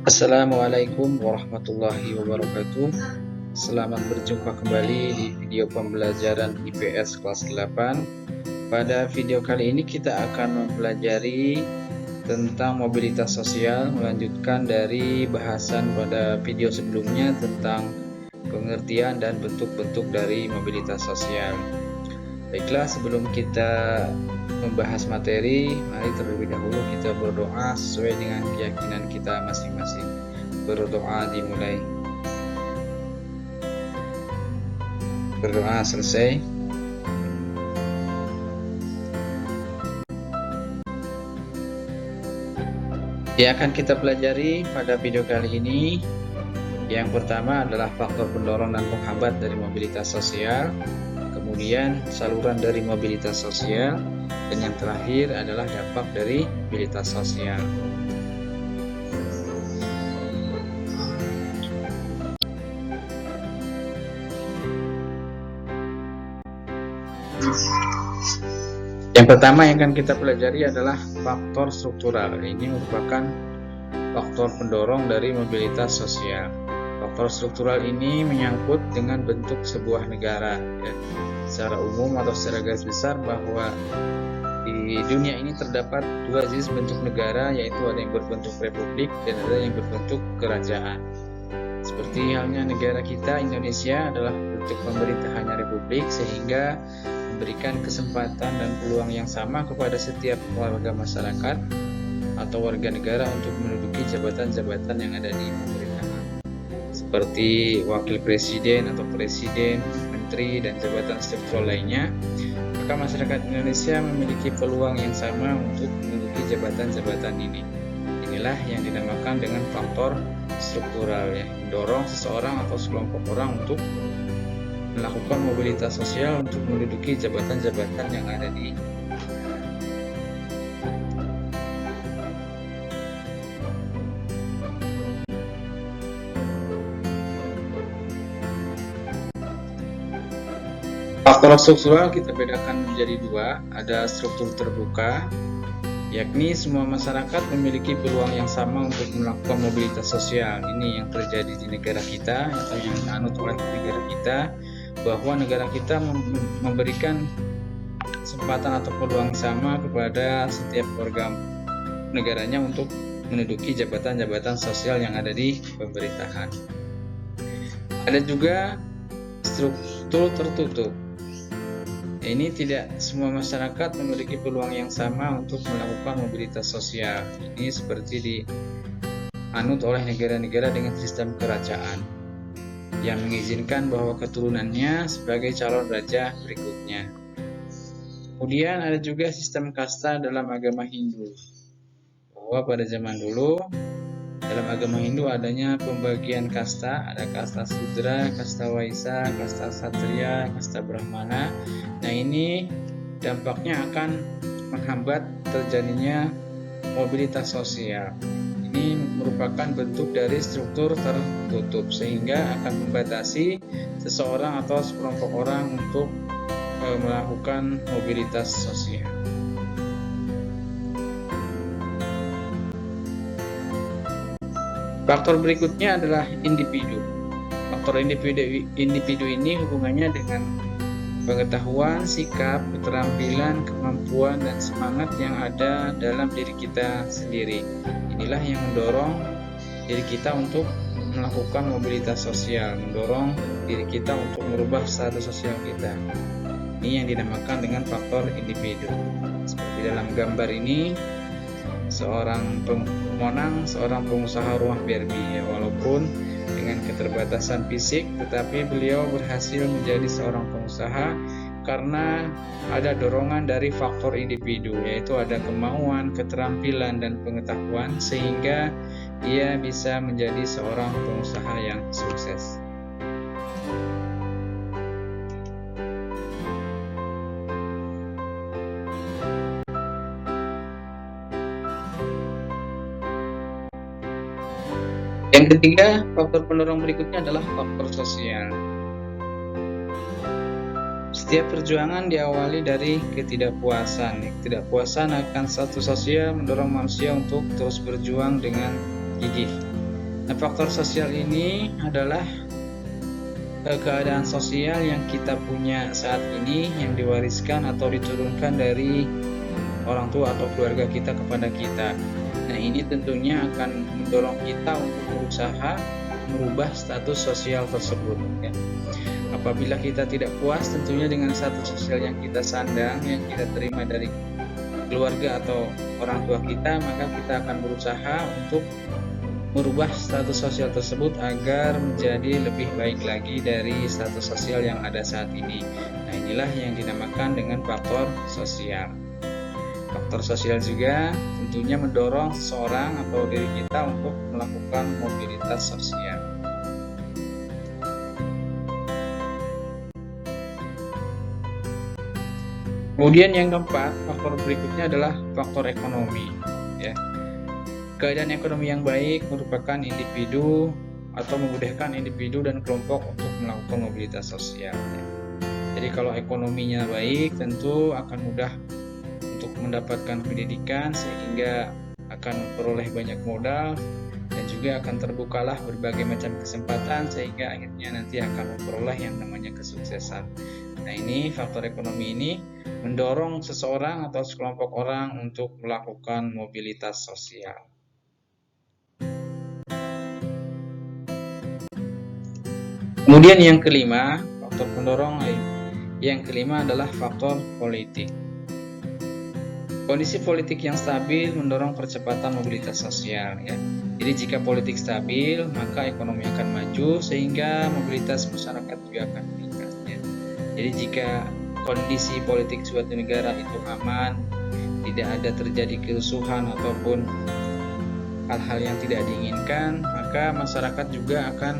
Assalamualaikum warahmatullahi wabarakatuh. Selamat berjumpa kembali di video pembelajaran IPS kelas 8. Pada video kali ini kita akan mempelajari tentang mobilitas sosial, melanjutkan dari bahasan pada video sebelumnya tentang pengertian dan bentuk-bentuk dari mobilitas sosial. Baiklah, sebelum kita membahas materi, mari terlebih dahulu kita berdoa sesuai dengan keyakinan kita masing-masing. Berdoa dimulai. Berdoa selesai. Yang akan kita pelajari pada video kali ini, yang pertama adalah faktor pendorong dan penghambat dari mobilitas sosial, kemudian saluran dari mobilitas sosial, dan yang terakhir adalah dampak dari mobilitas sosial. Yang pertama yang akan kita pelajari adalah faktor struktural. Ini merupakan faktor pendorong dari mobilitas sosial. Faktor struktural ini menyangkut dengan bentuk sebuah negara, ya. Secara umum atau secara garis besar bahwa di dunia ini terdapat dua jenis bentuk negara, yaitu ada yang berbentuk republik dan ada yang berbentuk kerajaan. Seperti halnya negara kita, Indonesia adalah bentuk pemerintahannya republik, sehingga memberikan kesempatan dan peluang yang sama kepada setiap warga masyarakat atau warga negara untuk menduduki jabatan-jabatan yang ada di pemerintahan, seperti wakil presiden atau presiden, menteri, dan jabatan struktural lainnya. Maka masyarakat Indonesia memiliki peluang yang sama untuk menduduki jabatan-jabatan ini. Inilah yang dinamakan dengan faktor struktural, ya, mendorong seseorang atau sekelompok orang untuk melakukan mobilitas sosial untuk menduduki jabatan-jabatan yang ada di faktor struktural kita bedakan menjadi dua. Ada struktur terbuka, yakni semua masyarakat memiliki peluang yang sama untuk melakukan mobilitas sosial. Ini yang terjadi di negara kita atau yang dianut oleh negara kita, bahwa negara kita memberikan kesempatan atau peluang sama kepada setiap warga negaranya untuk menduduki jabatan-jabatan sosial yang ada di pemerintahan. Ada juga struktur tertutup. Ini tidak semua masyarakat memiliki peluang yang sama untuk melakukan mobilitas sosial. Ini seperti dianut oleh negara-negara dengan sistem kerajaan yang mengizinkan bahwa keturunannya sebagai calon raja berikutnya. Kemudian ada juga sistem kasta dalam agama Hindu, bahwa pada zaman dulu dalam agama Hindu adanya pembagian kasta, ada kasta Sudra, kasta Waisa, kasta Satria, kasta Brahmana. Nah, ini dampaknya akan menghambat terjadinya mobilitas sosial. Ini merupakan bentuk dari struktur tertutup, sehingga akan membatasi seseorang atau sekelompok orang untuk melakukan mobilitas sosial. Faktor berikutnya adalah individu. Faktor individu ini hubungannya dengan pengetahuan, sikap, keterampilan, kemampuan, dan semangat yang ada dalam diri kita sendiri. Inilah yang mendorong diri kita untuk melakukan mobilitas sosial, mendorong diri kita untuk merubah status sosial kita. Ini yang dinamakan dengan faktor individu. Seperti dalam gambar ini, seorang pemonang, seorang pengusaha rumah Barbie, ya, walaupun dengan keterbatasan fisik, tetapi beliau berhasil menjadi seorang pengusaha karena ada dorongan dari faktor individu, yaitu ada kemauan, keterampilan, dan pengetahuan, sehingga ia bisa menjadi seorang pengusaha yang sukses. Yang ketiga, faktor pendorong berikutnya adalah faktor sosial. Setiap perjuangan diawali dari ketidakpuasan. Ketidakpuasan akan status sosial mendorong manusia untuk terus berjuang dengan gigih. Nah, faktor sosial ini adalah keadaan sosial yang kita punya saat ini, yang diwariskan atau diturunkan dari orang tua atau keluarga kita kepada kita. Nah, ini tentunya akan mendorong kita untuk berusaha merubah status sosial tersebut, ya. Apabila kita tidak puas tentunya dengan status sosial yang kita sandang, yang kita terima dari keluarga atau orang tua kita, maka kita akan berusaha untuk merubah status sosial tersebut agar menjadi lebih baik lagi dari status sosial yang ada saat ini. Nah, inilah yang dinamakan dengan faktor sosial. Faktor sosial juga tentunya mendorong seseorang atau diri kita untuk melakukan mobilitas sosial. Kemudian yang keempat, faktor berikutnya adalah faktor ekonomi, ya. Keadaan ekonomi yang baik merupakan individu atau memudahkan individu dan kelompok untuk melakukan mobilitas sosial. Jadi kalau ekonominya baik, tentu akan mudah untuk mendapatkan pendidikan sehingga akan memperoleh banyak modal dan juga akan terbukalah berbagai macam kesempatan sehingga akhirnya nanti akan memperoleh yang namanya kesuksesan. Nah, ini faktor ekonomi ini mendorong seseorang atau sekelompok orang untuk melakukan mobilitas sosial. Kemudian yang kelima, faktor pendorong yang kelima adalah faktor politik. Kondisi politik yang stabil mendorong percepatan mobilitas sosial, ya. Jadi jika politik stabil, maka ekonomi akan maju sehingga mobilitas masyarakat juga akan meningkat, ya. Jadi jika kondisi politik suatu negara itu aman, tidak ada terjadi kerusuhan ataupun hal-hal yang tidak diinginkan, maka masyarakat juga akan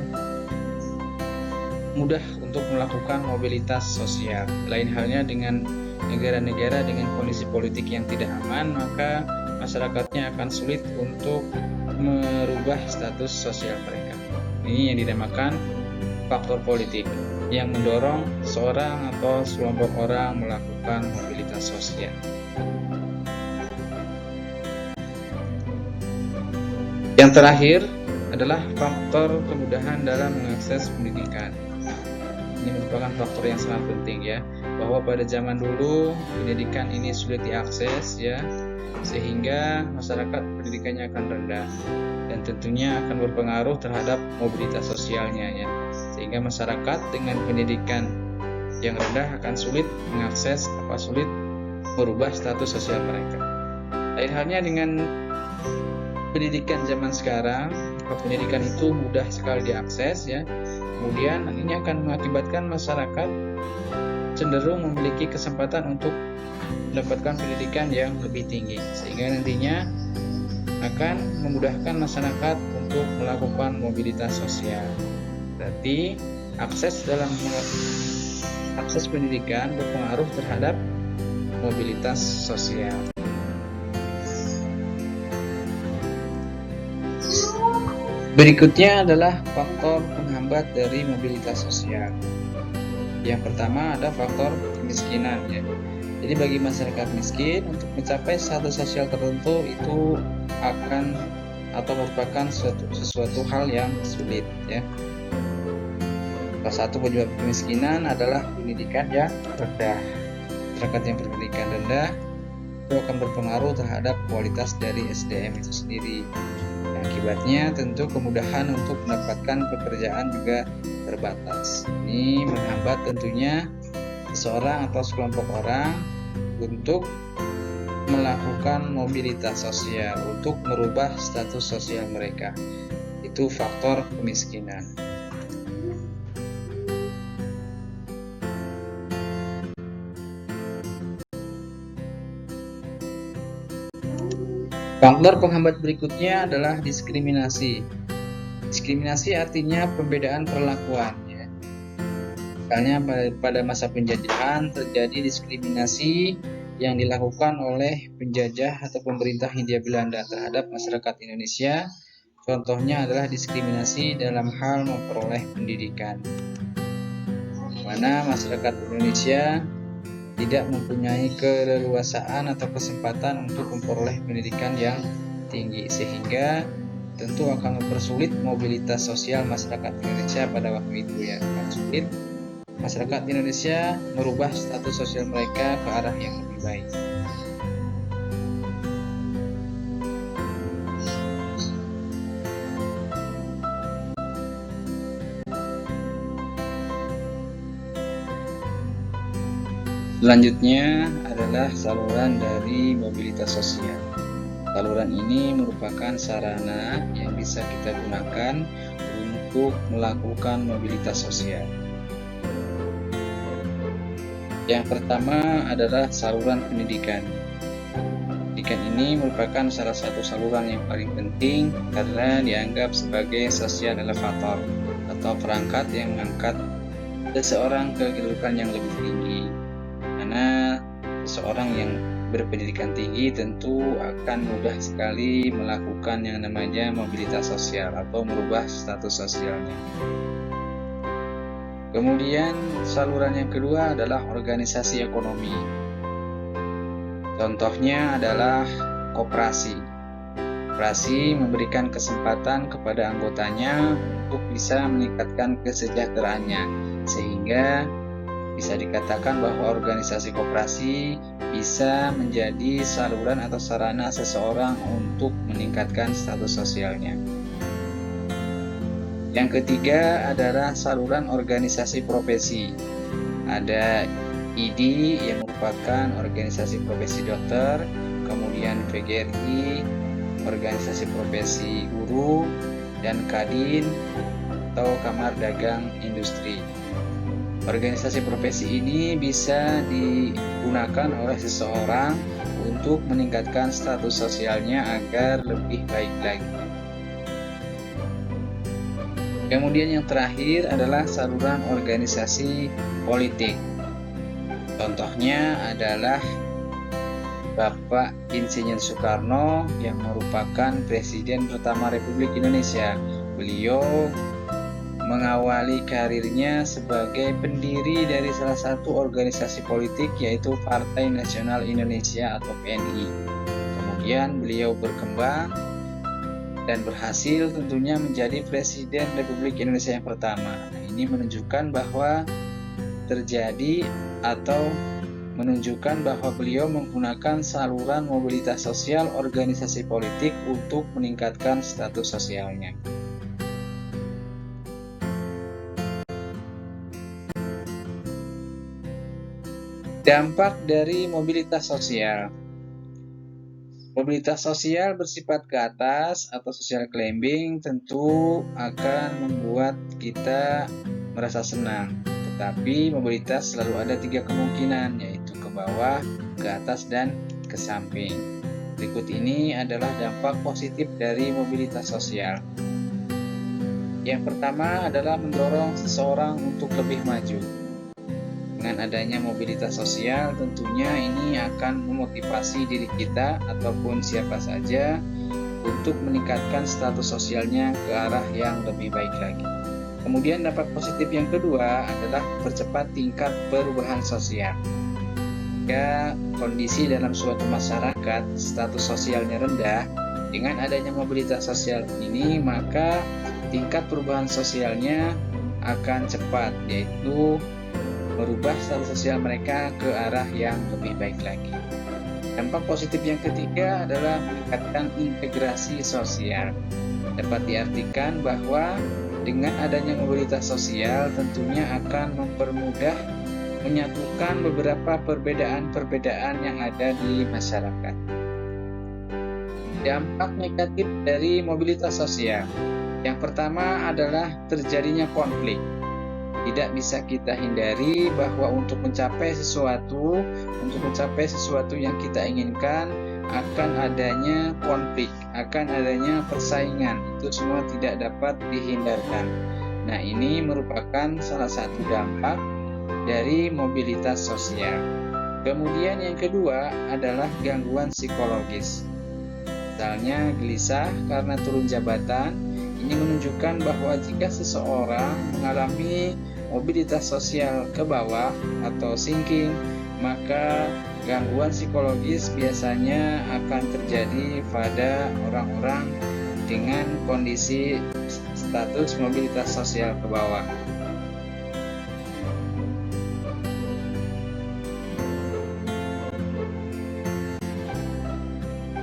mudah untuk melakukan mobilitas sosial. Lain halnya dengan negara-negara dengan kondisi politik yang tidak aman, maka masyarakatnya akan sulit untuk merubah status sosial mereka. Ini yang dinamakan faktor politik yang mendorong seorang atau sekelompok orang melakukan mobilitas sosial. Yang terakhir adalah faktor kemudahan dalam mengakses pendidikan. Ini merupakan faktor yang sangat penting, ya, bahwa pada zaman dulu pendidikan ini sulit diakses, ya, sehingga masyarakat pendidikannya akan rendah dan tentunya akan berpengaruh terhadap mobilitas sosialnya, ya, sehingga masyarakat dengan pendidikan yang rendah akan sulit mengakses sulit merubah status sosial mereka. Lain halnya dengan pendidikan zaman sekarang, pendidikan itu mudah sekali diakses, ya. Kemudian ini akan mengakibatkan masyarakat cenderung memiliki kesempatan untuk mendapatkan pendidikan yang lebih tinggi, sehingga nantinya akan memudahkan masyarakat untuk melakukan mobilitas sosial. Berarti akses pendidikan berpengaruh terhadap mobilitas sosial. Berikutnya adalah faktor penghambat dari mobilitas sosial. Yang pertama ada faktor kemiskinan, ya. Jadi bagi masyarakat miskin untuk mencapai status sosial tertentu itu akan atau merupakan sesuatu hal yang sulit, ya. Salah satu penyebab kemiskinan adalah pendidikan yang rendah. Masyarakat yang berpendidikan rendah itu akan berpengaruh terhadap kualitas dari SDM itu sendiri. Akibatnya tentu kemudahan untuk mendapatkan pekerjaan juga terbatas. Ini menghambat tentunya seseorang atau sekelompok orang untuk melakukan mobilitas sosial, untuk merubah status sosial mereka. Itu faktor kemiskinan. Faktor penghambat berikutnya adalah diskriminasi. Diskriminasi artinya pembedaan perlakuan, ya. Misalnya pada masa penjajahan terjadi diskriminasi yang dilakukan oleh penjajah atau pemerintah Hindia Belanda terhadap masyarakat Indonesia. Contohnya adalah diskriminasi dalam hal memperoleh pendidikan, di mana masyarakat Indonesia tidak mempunyai keleluasaan atau kesempatan untuk memperoleh pendidikan yang tinggi, sehingga tentu akan mempersulit mobilitas sosial masyarakat Indonesia pada waktu itu ya, akan sulit masyarakat Indonesia merubah status sosial mereka ke arah yang lebih baik. Selanjutnya adalah saluran dari mobilitas sosial. Saluran ini merupakan sarana yang bisa kita gunakan untuk melakukan mobilitas sosial. Yang pertama adalah saluran pendidikan. Pendidikan ini merupakan salah satu saluran yang paling penting karena dianggap sebagai social elevator atau perangkat yang mengangkat seseorang ke kedudukan yang lebih tinggi. Karena seseorang yang berpendidikan tinggi tentu akan mudah sekali melakukan yang namanya mobilitas sosial atau merubah status sosialnya. Kemudian saluran yang kedua adalah organisasi ekonomi. Contohnya adalah koperasi. Koperasi memberikan kesempatan kepada anggotanya untuk bisa meningkatkan kesejahteraannya, sehingga bisa dikatakan bahwa organisasi koperasi bisa menjadi saluran atau sarana seseorang untuk meningkatkan status sosialnya. Yang ketiga adalah saluran organisasi profesi. Ada ID yang merupakan organisasi profesi dokter, kemudian PGRI, organisasi profesi guru, dan Kadin atau Kamar Dagang Industri. Organisasi profesi ini bisa digunakan oleh seseorang untuk meningkatkan status sosialnya agar lebih baik lagi. Kemudian yang terakhir adalah saluran organisasi politik. Contohnya adalah Bapak Insinyur Soekarno yang merupakan Presiden pertama Republik Indonesia. Beliau mengawali karirnya sebagai pendiri dari salah satu organisasi politik yaitu Partai Nasional Indonesia atau PNI. Kemudian beliau berkembang dan berhasil tentunya menjadi Presiden Republik Indonesia yang pertama. Ini menunjukkan bahwa beliau menggunakan saluran mobilitas sosial organisasi politik untuk meningkatkan status sosialnya. Dampak dari mobilitas sosial. Mobilitas sosial bersifat ke atas atau social climbing tentu akan membuat kita merasa senang. Tetapi mobilitas selalu ada 3 kemungkinan, yaitu ke bawah, ke atas, dan ke samping. Berikut ini adalah dampak positif dari mobilitas sosial. Yang pertama adalah mendorong seseorang untuk lebih maju. Dengan adanya mobilitas sosial, tentunya ini akan memotivasi diri kita ataupun siapa saja untuk meningkatkan status sosialnya ke arah yang lebih baik lagi. Kemudian dampak positif yang kedua adalah percepat tingkat perubahan sosial. Jika kondisi dalam suatu masyarakat status sosialnya rendah, dengan adanya mobilitas sosial ini maka tingkat perubahan sosialnya akan cepat, yaitu merubah status sosial mereka ke arah yang lebih baik lagi. Dampak positif yang ketiga adalah meningkatkan integrasi sosial. Dapat diartikan bahwa dengan adanya mobilitas sosial tentunya akan mempermudah menyatukan beberapa perbedaan-perbedaan yang ada di masyarakat. Dampak negatif dari mobilitas sosial. Yang pertama adalah terjadinya konflik. Tidak bisa kita hindari bahwa untuk mencapai sesuatu yang kita inginkan akan adanya konflik, akan adanya persaingan. Itu semua tidak dapat dihindarkan. Nah, ini merupakan salah satu dampak dari mobilitas sosial. Kemudian yang kedua adalah gangguan psikologis. Misalnya gelisah karena turun jabatan. Ini menunjukkan bahwa jika seseorang mengalami mobilitas sosial ke bawah atau sinking, maka gangguan psikologis biasanya akan terjadi pada orang-orang dengan kondisi status mobilitas sosial ke bawah.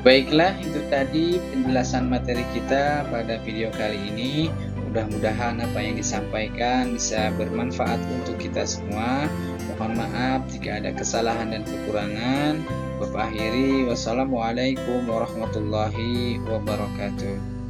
Baiklah, itu tadi penjelasan materi kita pada video kali ini. Mudah-mudahan apa yang disampaikan bisa bermanfaat untuk kita semua. Mohon maaf jika ada kesalahan dan kekurangan. Bapak akhiri, wassalamualaikum warahmatullahi wabarakatuh.